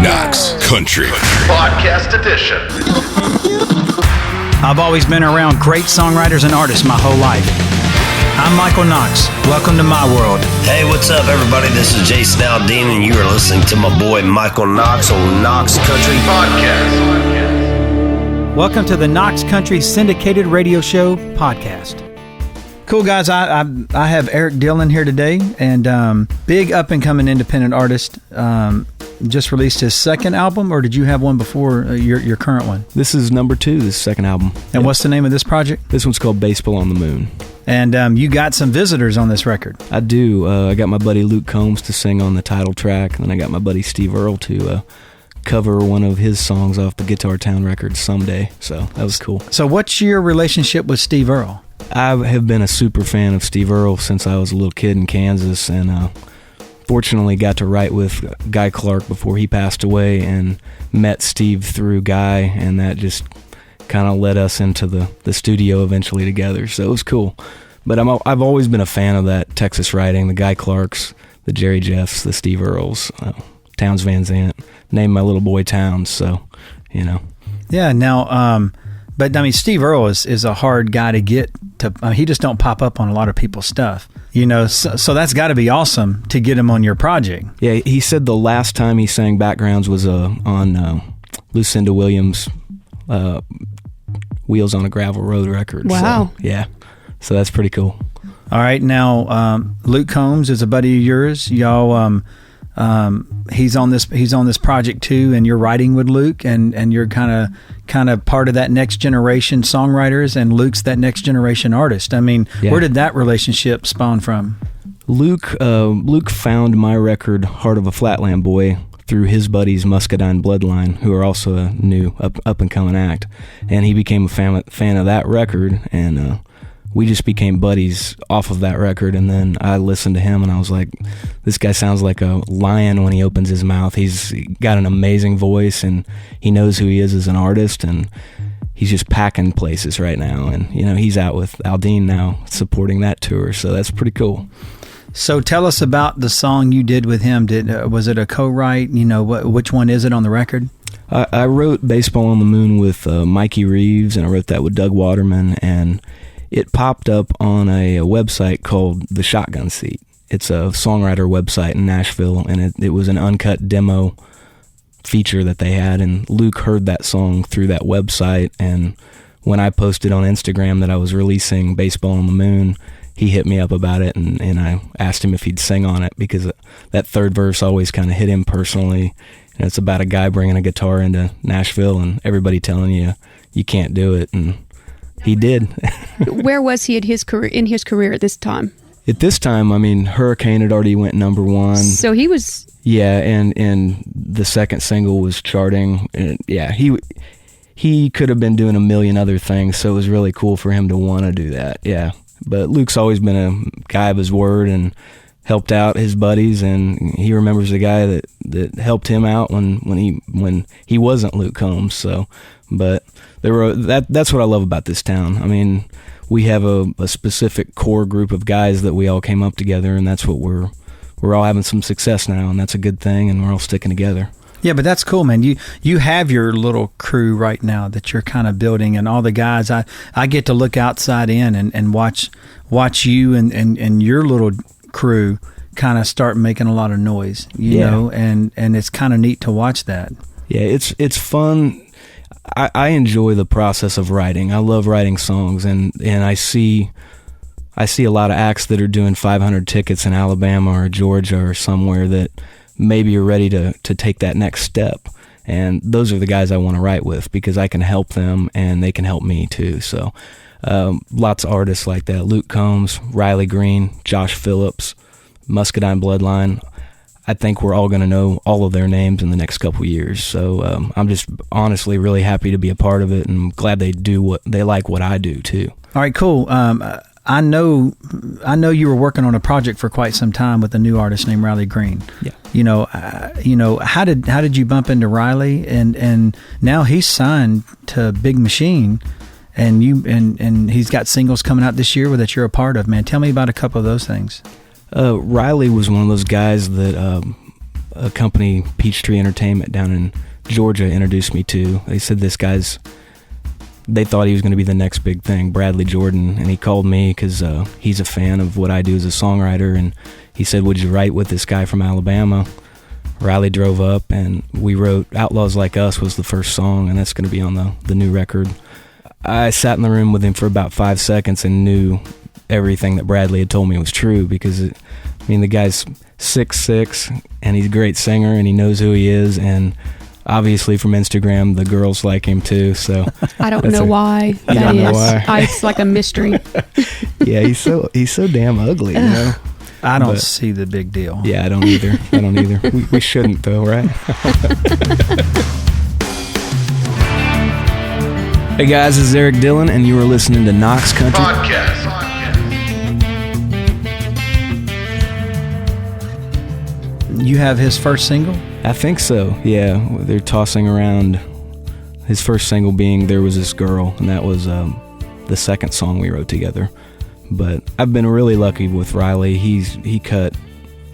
Knox Country Podcast Edition. I've always been around great songwriters and artists my whole life. I'm Michael Knox. Welcome to my world. Hey, what's up, everybody? This is Jason Aldean, and you are listening to my boy Michael Knox on Knox Country Podcast. Welcome to the Knox Country Syndicated Radio Show podcast. Cool, guys. I have Erik Dylan here today, and big up-and-coming independent artist. Just released his second album, or did you have one before your current one? This is number 2, this second album. And What's the name of this project? This one's called Baseball on the Moon. And you got some visitors on this record. I do. I got my buddy Luke Combs to sing on the title track, and then I got my buddy Steve Earle to cover one of his songs off the Guitar Town record, Someday. So that was cool. So what's your relationship with Steve Earle? I have been a super fan of Steve Earle since I was a little kid in Kansas, and fortunately got to write with Guy Clark before he passed away, and met Steve through Guy, and that just kind of led us into the studio eventually together. So it was cool. But I've always been a fan of that Texas writing, the Guy Clarks, the Jerry Jeffs, the Steve Earles, Towns Van Zandt, named my little boy Towns, so, you know. Yeah, now, but I mean, Steve Earle is a hard guy to get to. He just don't pop up on a lot of people's stuff, you know. So that's got to be awesome to get him on your project. Yeah, he said the last time he sang backgrounds was on Lucinda Williams' Wheels on a Gravel Road record. Wow. So, yeah, so that's pretty cool. All right, now Luke Combs is a buddy of yours. Y'all, he's on this project too, and you're writing with Luke, and you're kind of part of that next generation songwriters, and Luke's that next generation artist. I mean, yeah. Where did that relationship spawn from? Luke found my record Heart of a Flatland Boy through his buddies Muscadine Bloodline, who are also a new up and coming act, and he became a fan of that record, and we just became buddies off of that record. And then I listened to him, and I was like, this guy sounds like a lion when he opens his mouth. He's got an amazing voice, and he knows who he is as an artist, and he's just packing places right now. And, you know, he's out with Aldean now supporting that tour, so that's pretty cool. So tell us about the song you did with him. Was it a co-write? You know, which one is it on the record? I wrote Baseball on the Moon with Mikey Reeves, and I wrote that with Doug Waterman, and it popped up on a website called The Shotgun Seat. It's a songwriter website in Nashville, and it was an uncut demo feature that they had, and Luke heard that song through that website, and when I posted on Instagram that I was releasing Baseball on the Moon, he hit me up about it, and I asked him if he'd sing on it, because that third verse always kind of hit him personally. And it's about a guy bringing a guitar into Nashville and everybody telling you can't do it, and he did. Where was he in his career at this time? At this time, I mean, Hurricane had already went number 1. So he was... Yeah, and the second single was charting. And yeah, he could have been doing a million other things, so it was really cool for him to want to do that, yeah. But Luke's always been a guy of his word and helped out his buddies, and he remembers the guy that helped him out when he wasn't Luke Combs. So, but that's what I love about this town. I mean, we have a specific core group of guys that we all came up together, and that's what we're all having some success now, and that's a good thing, and we're all sticking together. Yeah, but that's cool, man. You have your little crew right now that you're kind of building, and all the guys. I get to look outside in and watch you and your little crew kind of start making a lot of noise, you know, and it's kind of neat to watch that. Yeah, it's fun. I enjoy the process of writing. I love writing songs, and I see a lot of acts that are doing 500 tickets in Alabama or Georgia or somewhere that maybe are ready to take that next step. And those are the guys I want to write with, because I can help them and they can help me too. So lots of artists like that. Luke Combs, Riley Green, Josh Phillips, Muscadine Bloodline. I think we're all going to know all of their names in the next couple years. So I'm just honestly really happy to be a part of it, and I'm glad they like what I do too. All right, cool. I know you were working on a project for quite some time with a new artist named Riley Green. Yeah. You know, how did you bump into Riley, and now he's signed to Big Machine, and he's got singles coming out this year that you're a part of, man. Tell me about a couple of those things. Riley was one of those guys that a company, Peachtree Entertainment, down in Georgia, introduced me to. They said they thought he was going to be the next big thing, Bradley Jordan, and he called me because he's a fan of what I do as a songwriter, and he said, would you write with this guy from Alabama? Riley drove up, and we wrote Outlaws Like Us was the first song, and that's going to be on the new record. I sat in the room with him for about 5 seconds and knew everything that Bradley had told me was true, because the guy's 6'6", and he's a great singer, and he knows who he is, and obviously from Instagram the girls like him too. So I don't know why that is. It's like a mystery. Yeah, he's so damn ugly, you know. I don't see the big deal. Yeah, I don't either. We shouldn't though, right? Hey guys, this is Erik Dylan, and you are listening to Knox Country Podcast. You have his first single? I think so, yeah. They're tossing around his first single being There Was This Girl, and that was the second song we wrote together. But I've been really lucky with Riley. He cut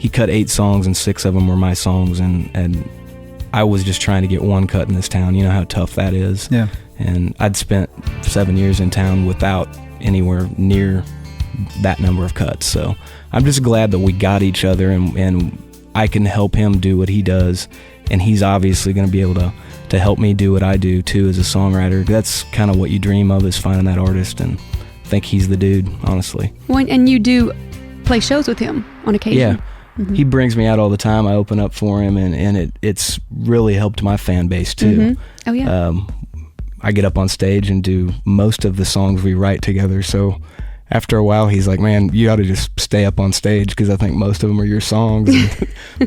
8 songs, and 6 of them were my songs, and I was just trying to get one cut in this town. You know how tough that is. Yeah. And I'd spent 7 years in town without anywhere near that number of cuts. So I'm just glad that we got each other, and I can help him do what he does, and he's obviously going to be able to help me do what I do too as a songwriter. That's kind of what you dream of, is finding that artist, and I think he's the dude, honestly. Well, and you do play shows with him on occasion. Yeah. Mm-hmm. He brings me out all the time. I open up for him, and it's really helped my fan base too. Mm-hmm. Oh yeah. I get up on stage and do most of the songs we write together, so after a while he's like, man, you ought to just stay up on stage, because I think most of them are your songs.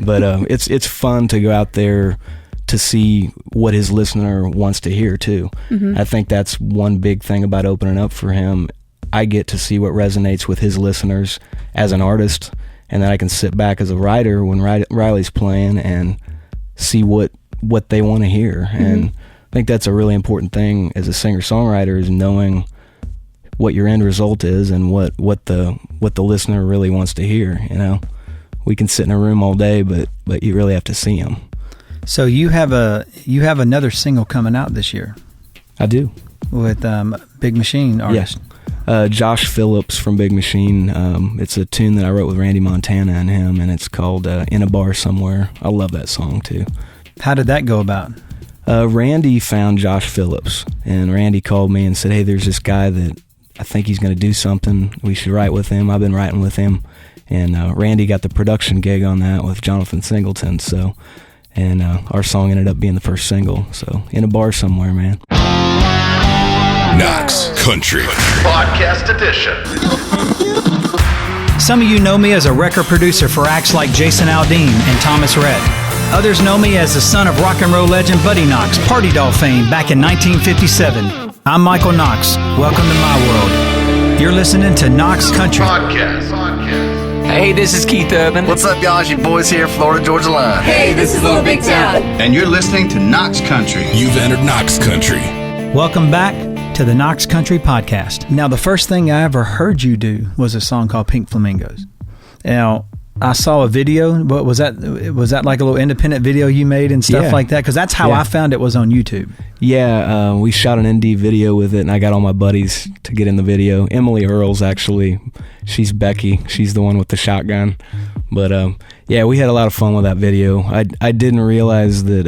But it's fun to go out there to see what his listener wants to hear too. Mm-hmm. I think that's one big thing about opening up for him. I get to see what resonates with his listeners as an artist, and then I can sit back as a writer when Riley's playing and see what they want to hear. Mm-hmm. And I think that's a really important thing as a singer-songwriter, is knowing what your end result is and what the listener really wants to hear. You know, we can sit in a room all day, but you really have to see them. So you have another single coming out this year. I do, with Big Machine artist. Yeah. Josh Phillips from Big Machine. It's a tune that I wrote with Randy Montana and him, and it's called In a Bar Somewhere. I love that song too. How did that go about? Randy found Josh Phillips, and Randy called me and said, hey, there's this guy that I think he's going to do something. We should write with him. I've been writing with him. And Randy got the production gig on that with Jonathan Singleton. So, and our song ended up being the first single. So, In a Bar Somewhere, man. Knox Country Podcast Edition. Some of you know me as a record producer for acts like Jason Aldean and Thomas Rhett. Others know me as the son of rock and roll legend Buddy Knox, Party Doll fame back in 1957. I'm Michael Knox. Welcome to my world. You're listening to Knox Country Podcast. Hey, this is Keith Urban. What's up, y'all? It's your boys here, Florida Georgia Line. Hey, this is Little Big Town. And you're listening to Knox Country. You've entered Knox Country. Welcome back to the Knox Country Podcast. Now, the first thing I ever heard you do was a song called Pink Flamingos. Now, I saw a video. What was that? Was that like a little independent video you made and stuff like that? Because that's how I found it, was on YouTube. Yeah, we shot an indie video with it, and I got all my buddies to get in the video. Emily Earle's actually, she's Becky. She's the one with the shotgun. But yeah, we had a lot of fun with that video. I didn't realize that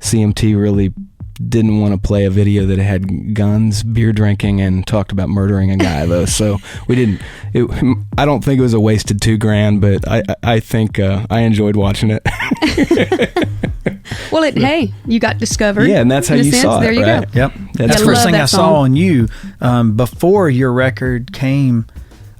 CMT really didn't want to play a video that had guns, beer drinking, and talked about murdering a guy, though. So we didn't. I don't think it was a wasted $2,000, but I think I enjoyed watching it. Well, hey, you got discovered. Yeah, and that's how you saw it. There you go. Yep, that's the first thing I saw on you before your record came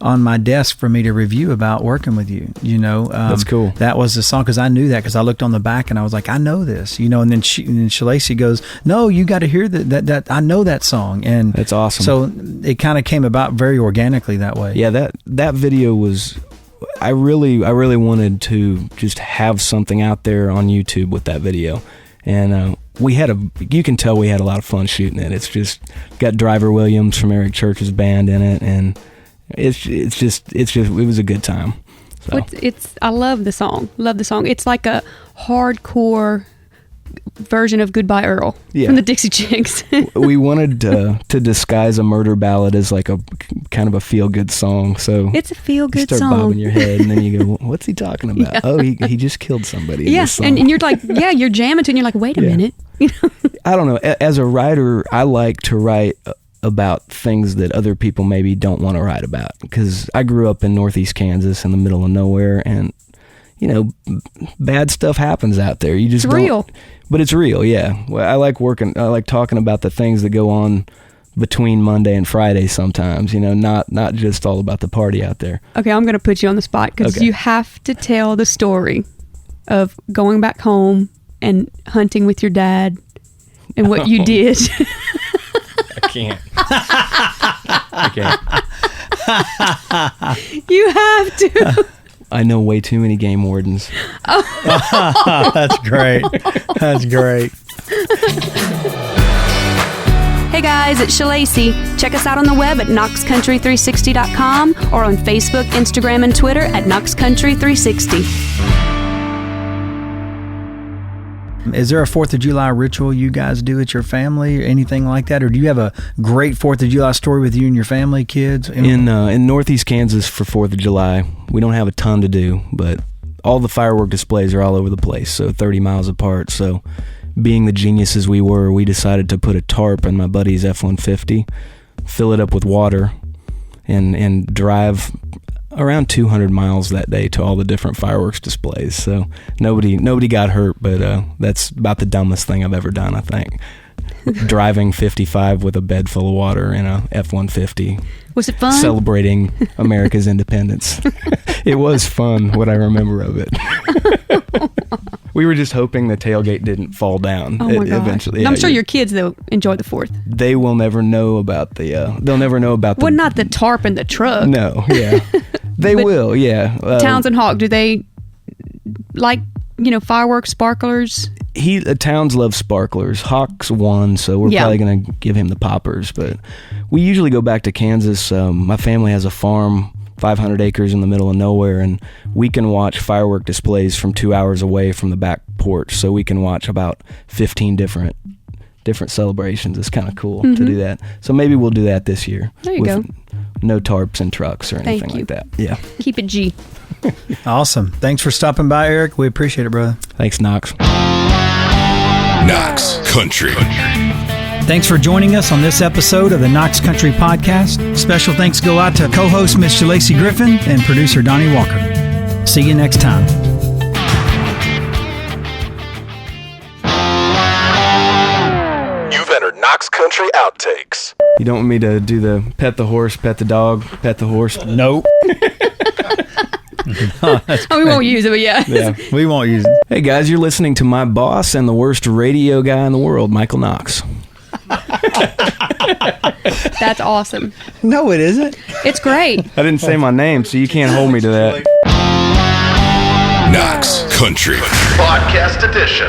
on my desk for me to review about working with you. You know, that's cool. That was the song, because I knew that, because I looked on the back and I was like, I know this, you know. And then Shalacy goes, no, you got to hear that I know that song, and that's awesome. So it kind of came about very organically that way. Yeah, that video was. I really wanted to just have something out there on YouTube with that video, and you can tell we had a lot of fun shooting it. It's just got Driver Williams from Eric Church's band in it, and it was a good time. So. I love the song. Love the song. It's like a hardcore version of Goodbye Earle from the Dixie Chicks. We wanted to disguise a murder ballad as like a kind of a feel-good song. So it's a feel-good song. You start bobbing your head, and then you go, "What's he talking about? Yeah. Oh, he just killed somebody." In this song. And you're like, you're jamming to it, and you're like, wait a minute. I don't know. As a writer, I like to write about things that other people maybe don't want to write about, because I grew up in Northeast Kansas in the middle of nowhere, and bad stuff happens out there. You just it's real. But it's real, yeah. Well, I like talking about the things that go on between Monday and Friday sometimes, not just all about the party out there. Okay, I'm going to put you on the spot, because you have to tell the story of going back home and hunting with your dad and what you did. I can't. You have to. I know way too many game wardens. Oh. That's great. That's great. Hey guys, it's Shalacy. Check us out on the web at knoxcountry360.com or on Facebook, Instagram, and Twitter at knoxcountry360. Is there a 4th of July ritual you guys do at your family or anything like that? Or do you have a great 4th of July story with you and your family, kids? In Northeast Kansas for 4th of July, we don't have a ton to do, but all the firework displays are all over the place, so 30 miles apart. So being the geniuses we were, we decided to put a tarp in my buddy's F-150, fill it up with water, and drive around 200 miles that day to all the different fireworks displays. So nobody got hurt, but that's about the dumbest thing I've ever done, I think. Driving 55 with a bed full of water in a F-150. Was it fun? Celebrating America's independence. It was fun, what I remember of it. We were just hoping the tailgate didn't fall down. Oh my God. Eventually. I'm sure your kids, though, enjoy the 4th. They will never know about they'll never know about the... Well, not the tarp and the truck. No, yeah. They will, yeah. Towns and Hawk, do they like, fireworks, sparklers? Towns love sparklers. Hawk's one, so we're probably going to give him the poppers. But we usually go back to Kansas. My family has a farm, 500 acres in the middle of nowhere, and we can watch firework displays from 2 hours away from the back porch. So we can watch about 15 different celebrations. It's kind of cool to do that. So maybe we'll do that this year. There you go. No tarps and trucks or anything like that. Yeah. Keep it G. Awesome. Thanks for stopping by, Eric. We appreciate it, brother. Thanks, Knox. Knox Country. Thanks for joining us on this episode of the Knox Country Podcast. Special thanks go out to co-host Miss Shalacy Griffin and producer Donnie Walker. See you next time. You've entered Knox Country Outtakes. You don't want me to do the pet the horse, pet the dog, pet the horse? Nope. We won't use it, but yeah. We won't use it. Hey guys, you're listening to my boss and the worst radio guy in the world, Michael Knox. That's awesome. No, it isn't. It's great. I didn't say my name, so you can't hold me to that. Knox Country Podcast Edition.